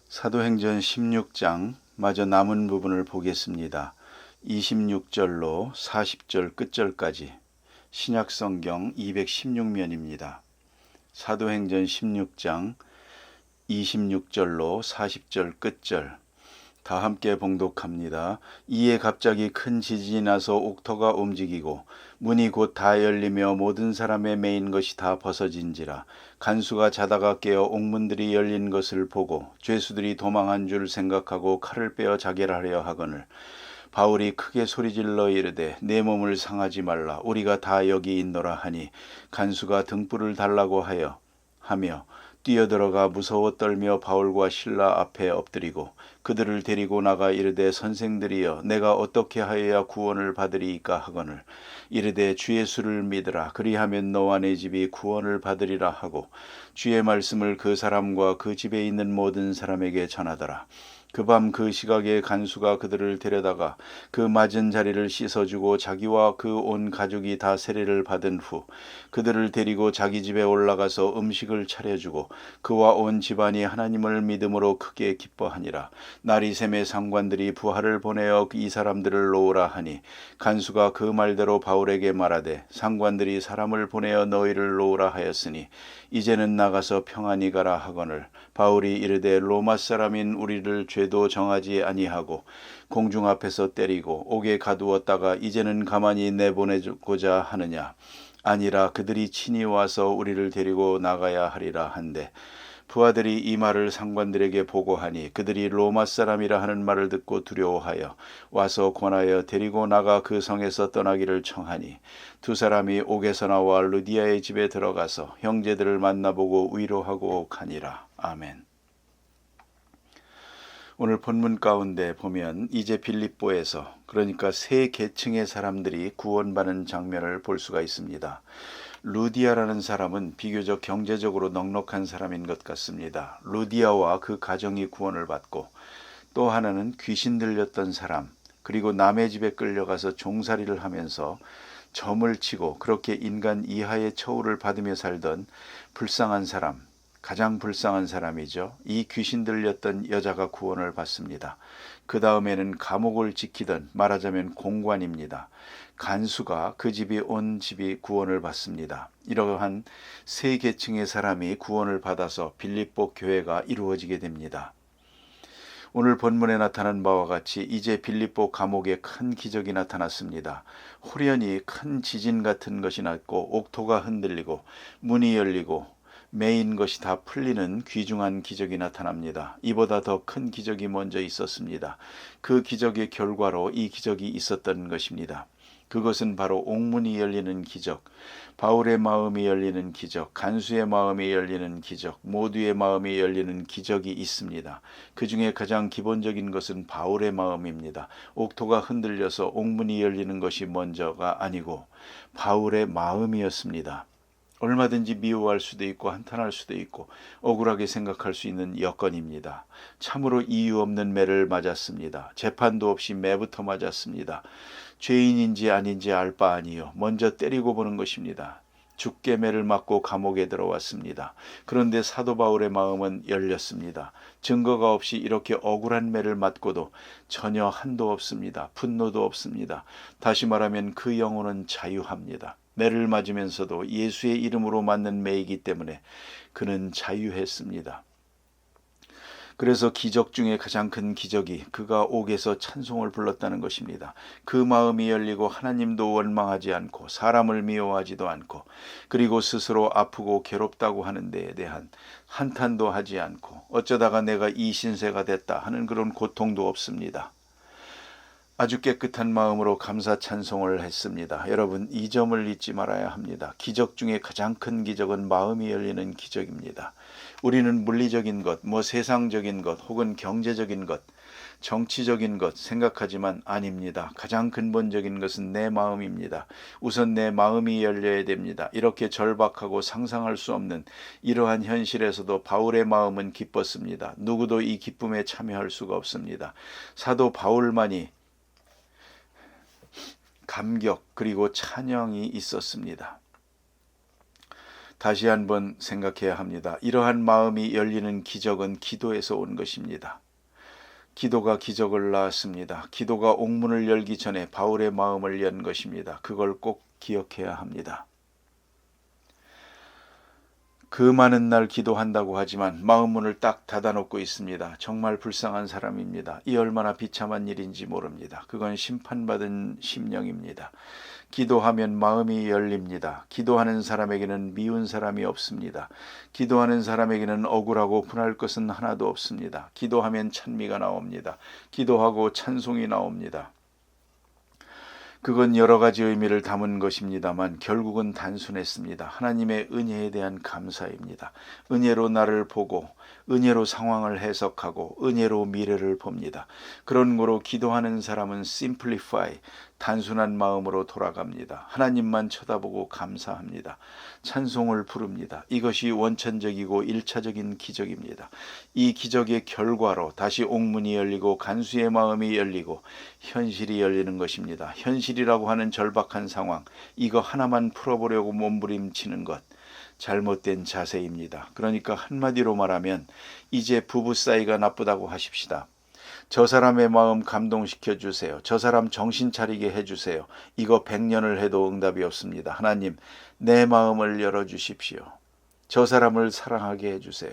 사도행전 16장 마저 남은 부분을 보겠습니다. 26절로 40절 끝절까지 신약성경 216면입니다. 사도행전 16장 26절로 40절 끝절 다 함께 봉독합니다. 이에 갑자기 큰 지진이 나서 옥토가 움직이고 문이 곧 다 열리며 모든 사람의 매인 것이 다 벗어진지라. 간수가 자다가 깨어 옥문들이 열린 것을 보고 죄수들이 도망한 줄 생각하고 칼을 빼어 자결하려 하거늘 바울이 크게 소리질러 이르되 내 몸을 상하지 말라 우리가 다 여기 있노라 하니 간수가 등불을 달라고 하며 뛰어들어가 무서워 떨며 바울과 실라 앞에 엎드리고 그들을 데리고 나가 이르되 선생들이여 내가 어떻게 하여야 구원을 받으리이까 하거늘 이르되 주 예수를 믿으라 그리하면 너와 내 집이 구원을 받으리라 하고 주의 말씀을 그 사람과 그 집에 있는 모든 사람에게 전하더라. 그 밤 그 시각에 간수가 그들을 데려다가 그 맞은 자리를 씻어주고 자기와 그 온 가족이 다 세례를 받은 후 그들을 데리고 자기 집에 올라가서 음식을 차려주고 그와 온 집안이 하나님을 믿음으로 크게 기뻐하니라. 날이 새매 상관들이 부하를 보내어 이 사람들을 놓으라 하니 간수가 그 말대로 바울에게 말하되 상관들이 사람을 보내어 너희를 놓으라 하였으니 이제는 나가서 평안히 가라 하거늘 바울이 이르되 로마 사람인 우리를 죄도 정하지 아니하고 공중 앞에서 때리고 옥에 가두었다가 이제는 가만히 내보내고자 하느냐. 아니라 그들이 친히 와서 우리를 데리고 나가야 하리라 한데 부하들이 이 말을 상관들에게 보고하니 그들이 로마 사람이라 하는 말을 듣고 두려워하여 와서 권하여 데리고 나가 그 성에서 떠나기를 청하니 두 사람이 옥에서 나와 루디아의 집에 들어가서 형제들을 만나보고 위로하고 가니라. 아멘. 오늘 본문 가운데 보면 이제 빌립보에서 그러니까 세 계층의 사람들이 구원받는 장면을 볼 수가 있습니다. 루디아라는 사람은 비교적 경제적으로 넉넉한 사람인 것 같습니다. 루디아와 그 가정이 구원을 받고 또 하나는 귀신 들렸던 사람 그리고 남의 집에 끌려가서 종살이를 하면서 점을 치고 그렇게 인간 이하의 처우를 받으며 살던 불쌍한 사람 가장 불쌍한 사람이죠. 이 귀신 들렸던 여자가 구원을 받습니다. 그 다음에는 감옥을 지키던 말하자면 공관입니다. 간수가 그 집이 온 집이 구원을 받습니다. 이러한 세 계층의 사람이 구원을 받아서 빌립보 교회가 이루어지게 됩니다. 오늘 본문에 나타난 바와 같이 이제 빌립보 감옥에 큰 기적이 나타났습니다. 호련히 큰 지진 같은 것이 났고 옥토가 흔들리고 문이 열리고 매인 것이 다 풀리는 귀중한 기적이 나타납니다. 이보다 더 큰 기적이 먼저 있었습니다. 그 기적의 결과로 이 기적이 있었던 것입니다. 그것은 바로 옥문이 열리는 기적, 바울의 마음이 열리는 기적, 간수의 마음이 열리는 기적, 모두의 마음이 열리는 기적이 있습니다. 그 중에 가장 기본적인 것은 바울의 마음입니다. 옥토가 흔들려서 옥문이 열리는 것이 먼저가 아니고 바울의 마음이었습니다. 얼마든지 미워할 수도 있고 한탄할 수도 있고 억울하게 생각할 수 있는 여건입니다. 참으로 이유 없는 매를 맞았습니다. 재판도 없이 매부터 맞았습니다. 죄인인지 아닌지 알 바 아니요 먼저 때리고 보는 것입니다. 죽게 매를 맞고 감옥에 들어왔습니다. 그런데 사도 바울의 마음은 열렸습니다. 증거가 없이 이렇게 억울한 매를 맞고도 전혀 한도 없습니다. 분노도 없습니다. 다시 말하면 그 영혼은 자유합니다. 매를 맞으면서도 예수의 이름으로 맞는 매이기 때문에 그는 자유했습니다. 그래서 기적 중에 가장 큰 기적이 그가 옥에서 찬송을 불렀다는 것입니다. 그 마음이 열리고 하나님도 원망하지 않고 사람을 미워하지도 않고 그리고 스스로 아프고 괴롭다고 하는 데에 대한 한탄도 하지 않고 어쩌다가 내가 이 신세가 됐다 하는 그런 고통도 없습니다. 아주 깨끗한 마음으로 감사 찬송을 했습니다. 여러분 이 점을 잊지 말아야 합니다. 기적 중에 가장 큰 기적은 마음이 열리는 기적입니다. 우리는 물리적인 것, 세상적인 것, 혹은 경제적인 것, 정치적인 것 생각하지만 아닙니다. 가장 근본적인 것은 내 마음입니다. 우선 내 마음이 열려야 됩니다. 이렇게 절박하고 상상할 수 없는 이러한 현실에서도 바울의 마음은 기뻤습니다. 누구도 이 기쁨에 참여할 수가 없습니다. 사도 바울만이 감격 그리고 찬양이 있었습니다. 다시 한번 생각해야 합니다. 이러한 마음이 열리는 기적은 기도에서 온 것입니다. 기도가 기적을 낳았습니다. 기도가 옥문을 열기 전에 바울의 마음을 연 것입니다. 그걸 꼭 기억해야 합니다. 그 많은 날 기도한다고 하지만 마음문을 딱 닫아놓고 있습니다. 정말 불쌍한 사람입니다. 이 얼마나 비참한 일인지 모릅니다. 그건 심판받은 심령입니다. 기도하면 마음이 열립니다. 기도하는 사람에게는 미운 사람이 없습니다. 기도하는 사람에게는 억울하고 분할 것은 하나도 없습니다. 기도하면 찬미가 나옵니다. 기도하고 찬송이 나옵니다. 그건 여러 가지 의미를 담은 것입니다만 결국은 단순했습니다. 하나님의 은혜에 대한 감사입니다. 은혜로 나를 보고 은혜로 상황을 해석하고 은혜로 미래를 봅니다. 그런 거로 기도하는 사람은 simplify, 단순한 마음으로 돌아갑니다. 하나님만 쳐다보고 감사합니다. 찬송을 부릅니다. 이것이 원천적이고 일차적인 기적입니다. 이 기적의 결과로 다시 옥문이 열리고 간수의 마음이 열리고 현실이 열리는 것입니다. 현실이라고 하는 절박한 상황, 이거 하나만 풀어보려고 몸부림치는 것, 잘못된 자세입니다. 그러니까 한마디로 말하면 이제 부부 사이가 나쁘다고 하십시다. 저 사람의 마음 감동시켜 주세요. 저 사람 정신 차리게 해주세요. 이거 100년을 해도 응답이 없습니다. 하나님, 내 마음을 열어주십시오. 저 사람을 사랑하게 해주세요.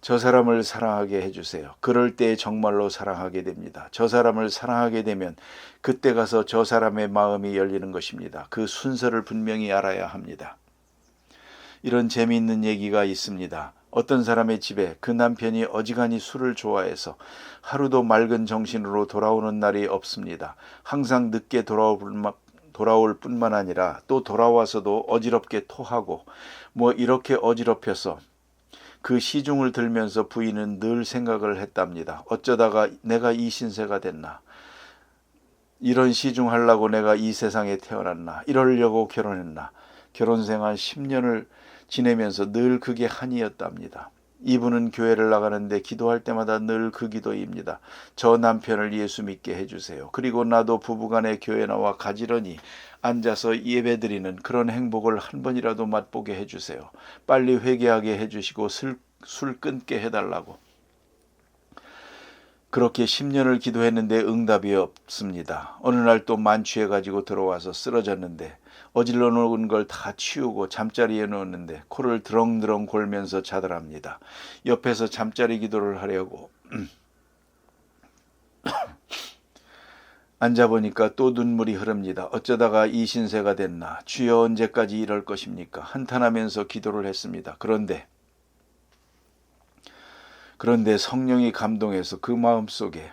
저 사람을 사랑하게 해주세요. 그럴 때 정말로 사랑하게 됩니다. 저 사람을 사랑하게 되면 그때 가서 저 사람의 마음이 열리는 것입니다. 그 순서를 분명히 알아야 합니다. 이런 재미있는 얘기가 있습니다. 어떤 사람의 집에 그 남편이 어지간히 술을 좋아해서 하루도 맑은 정신으로 돌아오는 날이 없습니다. 항상 늦게 돌아올 뿐만 아니라 또 돌아와서도 어지럽게 토하고 이렇게 어지럽혀서 그 시중을 들면서 부인은 늘 생각을 했답니다. 어쩌다가 내가 이 신세가 됐나? 이런 시중하려고 내가 이 세상에 태어났나? 이러려고 결혼했나? 결혼생활 10년을 지내면서 늘 그게 한이었답니다. 이분은 교회를 나가는데 기도할 때마다 늘 그 기도입니다. 저 남편을 예수 믿게 해주세요. 그리고 나도 부부간에 교회 나와 가지런히 앉아서 예배드리는 그런 행복을 한 번이라도 맛보게 해주세요. 빨리 회개하게 해주시고 술 끊게 해달라고. 그렇게 10년을 기도했는데 응답이 없습니다. 어느 날 또 만취해가지고 들어와서 쓰러졌는데 어질러 놓은 걸 다 치우고 잠자리에 누웠는데 코를 드렁드렁 골면서 자더랍니다. 옆에서 잠자리 기도를 하려고 앉아보니까 또 눈물이 흐릅니다. 어쩌다가 이 신세가 됐나? 주여 언제까지 이럴 것입니까? 한탄하면서 기도를 했습니다. 그런데 성령이 감동해서 그 마음속에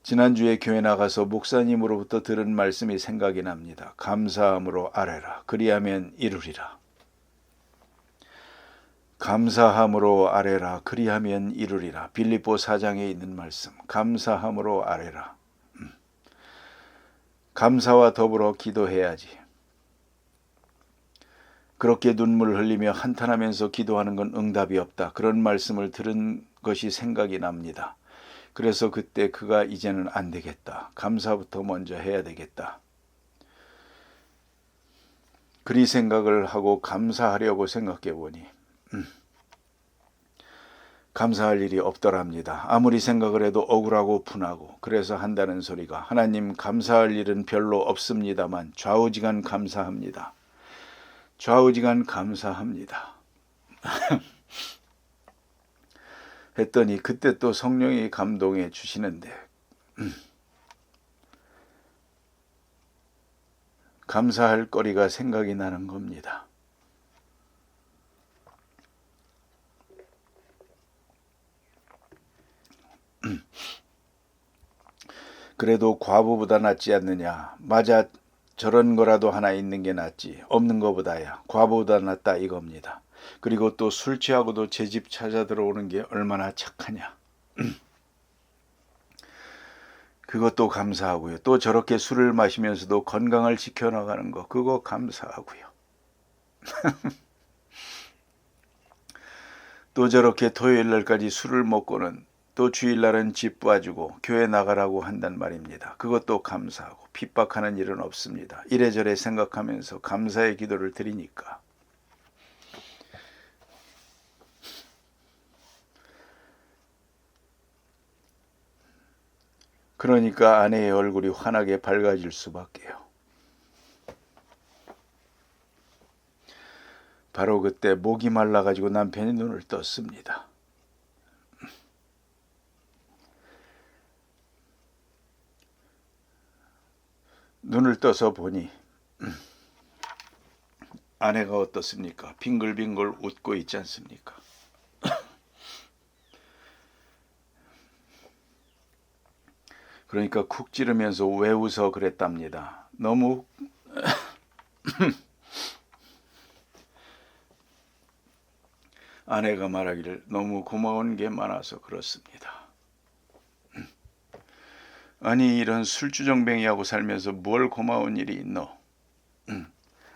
지난주에 교회 나가서 목사님으로부터 들은 말씀이 생각이 납니다. 감사함으로 아뢰라. 그리하면 이루리라. 감사함으로 아뢰라. 그리하면 이루리라. 빌립보 4장에 있는 말씀. 감사함으로 아뢰라. 감사와 더불어 기도해야지. 그렇게 눈물 흘리며 한탄하면서 기도하는 건 응답이 없다. 그런 말씀을 들은 것이 생각이 납니다. 그래서 그때 그가 이제는 안 되겠다. 감사부터 먼저 해야 되겠다. 그리 생각을 하고 감사하려고 생각해 보니 감사할 일이 없더랍니다. 아무리 생각을 해도 억울하고 분하고 그래서 한다는 소리가 하나님 감사할 일은 별로 없습니다만 좌우지간 감사합니다. 좌우지간 감사합니다. 했더니 그때 또 성령이 감동해 주시는데 감사할 거리가 생각이 나는 겁니다. 그래도 과부보다 낫지 않느냐. 맞아, 저런 거라도 하나 있는 게 낫지. 없는 거보다야. 과부보다 낫다 이겁니다. 그리고 또 술 취하고도 제 집 찾아 들어오는 게 얼마나 착하냐. 그것도 감사하고요. 또 저렇게 술을 마시면서도 건강을 지켜나가는 거 그거 감사하고요. 또 저렇게 토요일 날까지 술을 먹고는 또 주일날은 집 봐주고 교회 나가라고 한단 말입니다. 그것도 감사하고 핍박하는 일은 없습니다. 이래저래 생각하면서 감사의 기도를 드리니까. 그러니까 아내의 얼굴이 환하게 밝아질 수밖에요. 바로 그때 목이 말라가지고 남편이 눈을 떴습니다. 눈을 떠서 보니 아내가 어떻습니까? 빙글빙글 웃고 있지 않습니까? 그러니까 쿡 찌르면서 왜 웃어 그랬답니다. 너무 아내가 말하기를 너무 고마운 게 많아서 그렇습니다. 아니 이런 술주정뱅이하고 살면서 뭘 고마운 일이 있노?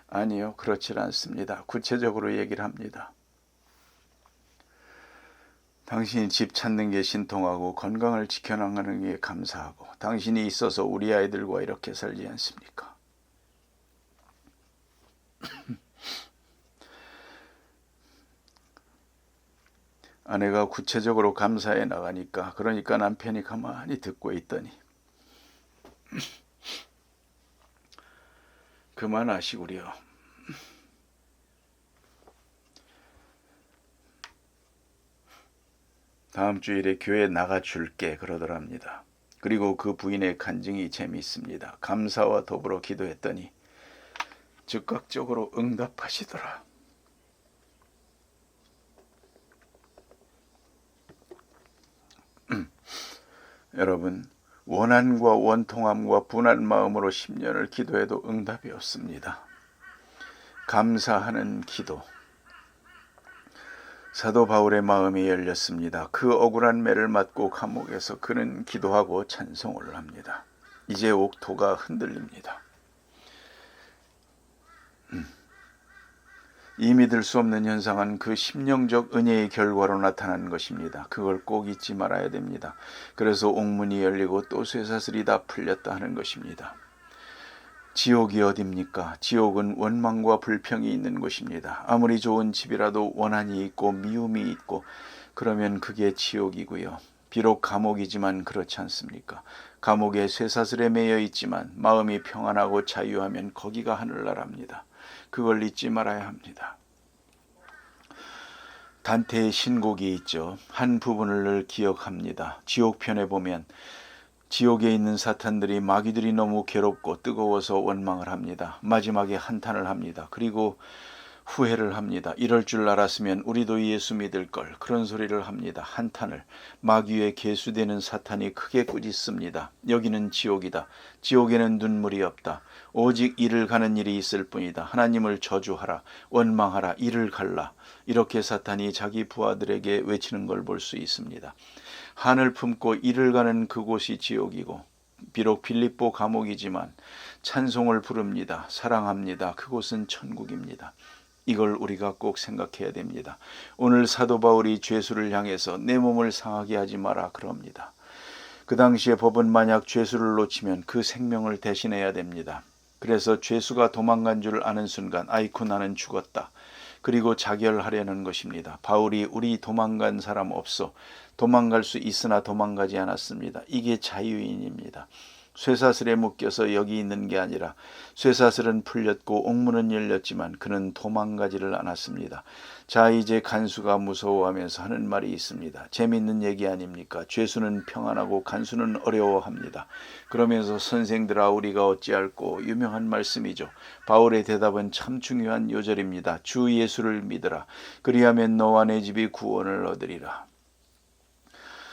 아니요, 그렇지 않습니다. 구체적으로 얘기를 합니다. 당신이 집 찾는 게 신통하고 건강을 지켜나가는 게 감사하고 당신이 있어서 우리 아이들과 이렇게 살지 않습니까? 아내가 구체적으로 감사해 나가니까 그러니까 남편이 가만히 듣고 있더니 그만하시구려. 다음 주일에 교회 나가줄게 그러더랍니다. 그리고 그 부인의 간증이 재미있습니다. 감사와 더불어 기도했더니 즉각적으로 응답하시더라. 여러분, 원한과 원통함과 분한 마음으로 10년을 기도해도 응답이 없습니다. 감사하는 기도. 사도 바울의 마음이 열렸습니다. 그 억울한 매를 맞고 감옥에서 그는 기도하고 찬송을 합니다. 이제 옥토가 흔들립니다. 이 믿을 수 없는 현상은 그 심령적 은혜의 결과로 나타난 것입니다. 그걸 꼭 잊지 말아야 됩니다. 그래서 옥문이 열리고 또 쇠사슬이 다 풀렸다 하는 것입니다. 지옥이 어딥니까? 지옥은 원망과 불평이 있는 곳입니다. 아무리 좋은 집이라도 원한이 있고 미움이 있고 그러면 그게 지옥이고요. 비록 감옥이지만 그렇지 않습니까? 감옥에 쇠사슬에 매여 있지만 마음이 평안하고 자유하면 거기가 하늘나라입니다. 그걸 잊지 말아야 합니다. 단테의 신곡이 있죠. 한 부분을 늘 기억합니다. 지옥편에 보면 지옥에 있는 사탄들이 마귀들이 너무 괴롭고 뜨거워서 원망을 합니다. 마지막에 한탄을 합니다. 그리고 후회를 합니다. 이럴 줄 알았으면 우리도 예수 믿을 걸. 그런 소리를 합니다. 한탄을. 마귀의 계수되는 사탄이 크게 꾸짖습니다. 여기는 지옥이다. 지옥에는 눈물이 없다. 오직 이를 가는 일이 있을 뿐이다. 하나님을 저주하라. 원망하라. 이를 갈라. 이렇게 사탄이 자기 부하들에게 외치는 걸 볼 수 있습니다. 한을 품고 이를 가는 그곳이 지옥이고 비록 빌립보 감옥이지만 찬송을 부릅니다. 사랑합니다. 그곳은 천국입니다. 이걸 우리가 꼭 생각해야 됩니다. 오늘 사도 바울이 죄수를 향해서 내 몸을 상하게 하지 마라 그럽니다. 그 당시에 법은 만약 죄수를 놓치면 그 생명을 대신해야 됩니다. 그래서 죄수가 도망간 줄 아는 순간 아이쿠 나는 죽었다. 그리고 자결하려는 것입니다. 바울이 우리 도망간 사람 없어. 도망갈 수 있으나 도망가지 않았습니다. 이게 자유인입니다. 쇠사슬에 묶여서 여기 있는 게 아니라 쇠사슬은 풀렸고 옥문은 열렸지만 그는 도망가지를 않았습니다. 자, 이제 간수가 무서워하면서 하는 말이 있습니다. 재밌는 얘기 아닙니까? 죄수는 평안하고 간수는 어려워합니다. 그러면서 선생들아 우리가 어찌할꼬 유명한 말씀이죠. 바울의 대답은 참 중요한 요절입니다. 주 예수를 믿으라. 그리하면 너와 내 집이 구원을 얻으리라.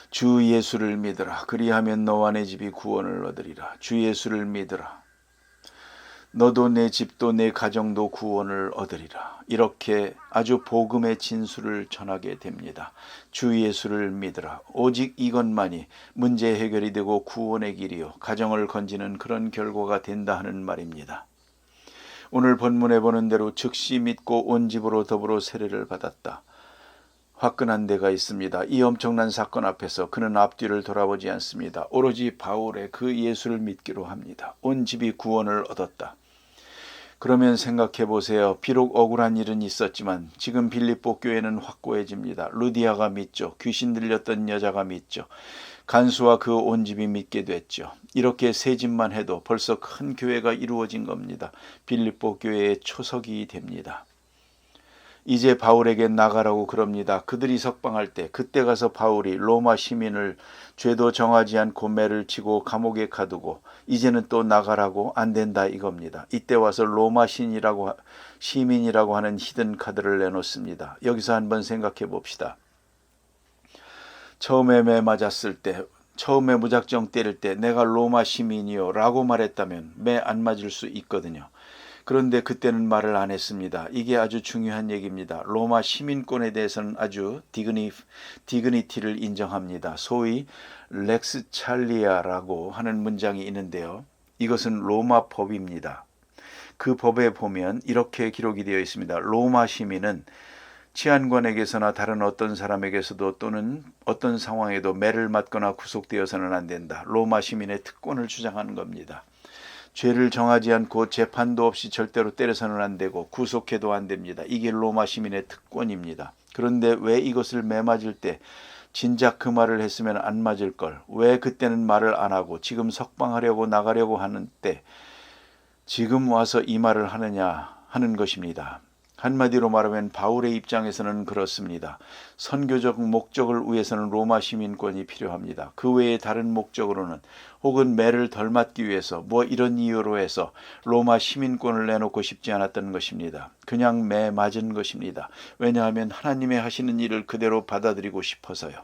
주 예수를 믿으라. 그리하면 너와 내 집이 구원을 얻으리라. 주 예수를 믿으라. 너도 내 집도 내 가정도 구원을 얻으리라. 이렇게 아주 복음의 진수를 전하게 됩니다. 주 예수를 믿으라. 오직 이것만이 문제 해결이 되고 구원의 길이요 가정을 건지는 그런 결과가 된다 하는 말입니다. 오늘 본문에 보는 대로 즉시 믿고 온 집으로 더불어 세례를 받았다. 화끈한 데가 있습니다. 이 엄청난 사건 앞에서 그는 앞뒤를 돌아보지 않습니다. 오로지 바울의 그 예수를 믿기로 합니다. 온 집이 구원을 얻었다. 그러면 생각해 보세요. 비록 억울한 일은 있었지만 지금 빌립보 교회는 확고해집니다. 루디아가 믿죠. 귀신 들렸던 여자가 믿죠. 간수와 그 온 집이 믿게 됐죠. 이렇게 세 집만 해도 벌써 큰 교회가 이루어진 겁니다. 빌립보 교회의 초석이 됩니다. 이제 바울에게 나가라고 그럽니다. 그들이 석방할 때 그때 가서 바울이 로마 시민을 죄도 정하지 않고 매를 치고 감옥에 가두고 이제는 또 나가라고 안 된다 이겁니다. 이때 와서 로마 시민이라고 하는 히든 카드를 내놓습니다. 여기서 한번 생각해 봅시다. 처음에 매 맞았을 때, 처음에 무작정 때릴 때 내가 로마 시민이요 라고 말했다면 매 안 맞을 수 있거든요. 그런데 그때는 말을 안 했습니다. 이게 아주 중요한 얘기입니다. 로마 시민권에 대해서는 아주 디그니티를 인정합니다. 소위 렉스 찰리아라고 하는 문장이 있는데요. 이것은 로마 법입니다. 그 법에 보면 이렇게 기록이 되어 있습니다. 로마 시민은 치안관에게서나 다른 어떤 사람에게서도 또는 어떤 상황에도 매를 맞거나 구속되어서는 안 된다. 로마 시민의 특권을 주장하는 겁니다. 죄를 정하지 않고 재판도 없이 절대로 때려서는 안 되고 구속해도 안 됩니다. 이게 로마 시민의 특권입니다. 그런데 왜 이것을 매 맞을 때 진작 그 말을 했으면 안 맞을 걸, 왜 그때는 말을 안 하고 지금 석방하려고 나가려고 하는 때 지금 와서 이 말을 하느냐 하는 것입니다. 한마디로 말하면 바울의 입장에서는 그렇습니다. 선교적 목적을 위해서는 로마 시민권이 필요합니다. 그 외에 다른 목적으로는 혹은 매를 덜 맞기 위해서 뭐 이런 이유로 해서 로마 시민권을 내놓고 싶지 않았던 것입니다. 그냥 매 맞은 것입니다. 왜냐하면 하나님의 하시는 일을 그대로 받아들이고 싶어서요.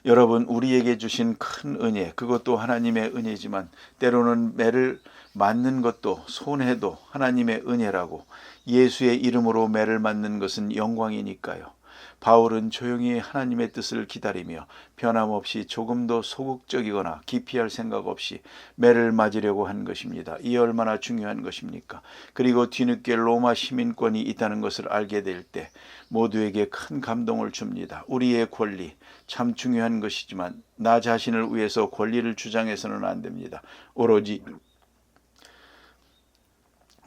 여러분, 우리에게 주신 큰 은혜, 그것도 하나님의 은혜지만 때로는 매를 맞는 것도 손해도 하나님의 은혜라고, 예수의 이름으로 매를 맞는 것은 영광이니까요. 바울은 조용히 하나님의 뜻을 기다리며 변함없이 조금도 소극적이거나 기피할 생각 없이 매를 맞으려고 한 것입니다. 이 얼마나 중요한 것입니까? 그리고 뒤늦게 로마 시민권이 있다는 것을 알게 될 때 모두에게 큰 감동을 줍니다. 우리의 권리 참 중요한 것이지만 나 자신을 위해서 권리를 주장해서는 안 됩니다. 오로지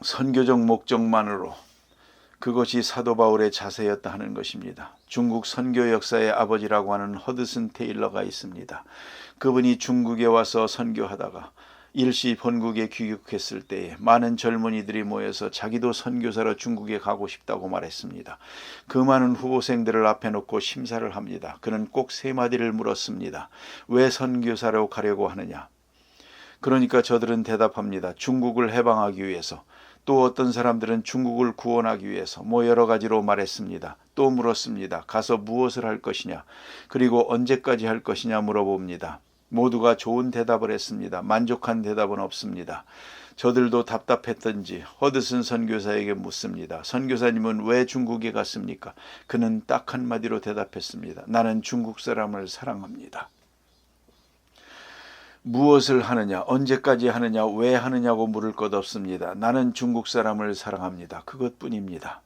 선교적 목적만으로, 그것이 사도 바울의 자세였다 하는 것입니다. 중국 선교 역사의 아버지라고 하는 허드슨 테일러가 있습니다. 그분이 중국에 와서 선교하다가 일시 본국에 귀국했을 때에 많은 젊은이들이 모여서 자기도 선교사로 중국에 가고 싶다고 말했습니다. 그 많은 후보생들을 앞에 놓고 심사를 합니다. 그는 꼭 세 마디를 물었습니다. 왜 선교사로 가려고 하느냐? 그러니까 저들은 대답합니다. 중국을 해방하기 위해서. 또 어떤 사람들은 중국을 구원하기 위해서, 뭐 여러 가지로 말했습니다. 또 물었습니다. 가서 무엇을 할 것이냐, 그리고 언제까지 할 것이냐 물어봅니다. 모두가 좋은 대답을 했습니다. 만족한 대답은 없습니다. 저들도 답답했던지 허드슨 선교사에게 묻습니다. 선교사님은 왜 중국에 갔습니까? 그는 딱 한마디로 대답했습니다. 나는 중국 사람을 사랑합니다. 무엇을 하느냐, 언제까지 하느냐, 왜 하느냐고 물을 것 없습니다. 나는 중국 사람을 사랑합니다. 그것뿐입니다.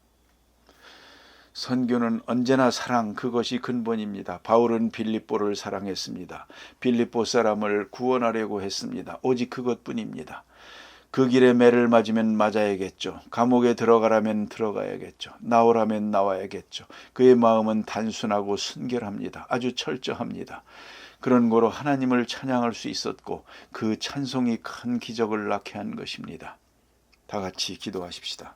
선교는 언제나 사랑, 그것이 근본입니다. 바울은 빌립보를 사랑했습니다. 빌립보 사람을 구원하려고 했습니다. 오직 그것뿐입니다. 그 길에 매를 맞으면 맞아야겠죠. 감옥에 들어가라면 들어가야겠죠. 나오라면 나와야겠죠. 그의 마음은 단순하고 순결합니다. 아주 철저합니다. 그런 거로 하나님을 찬양할 수 있었고 그 찬송이 큰 기적을 낳게 한 것입니다. 다 같이 기도하십시다.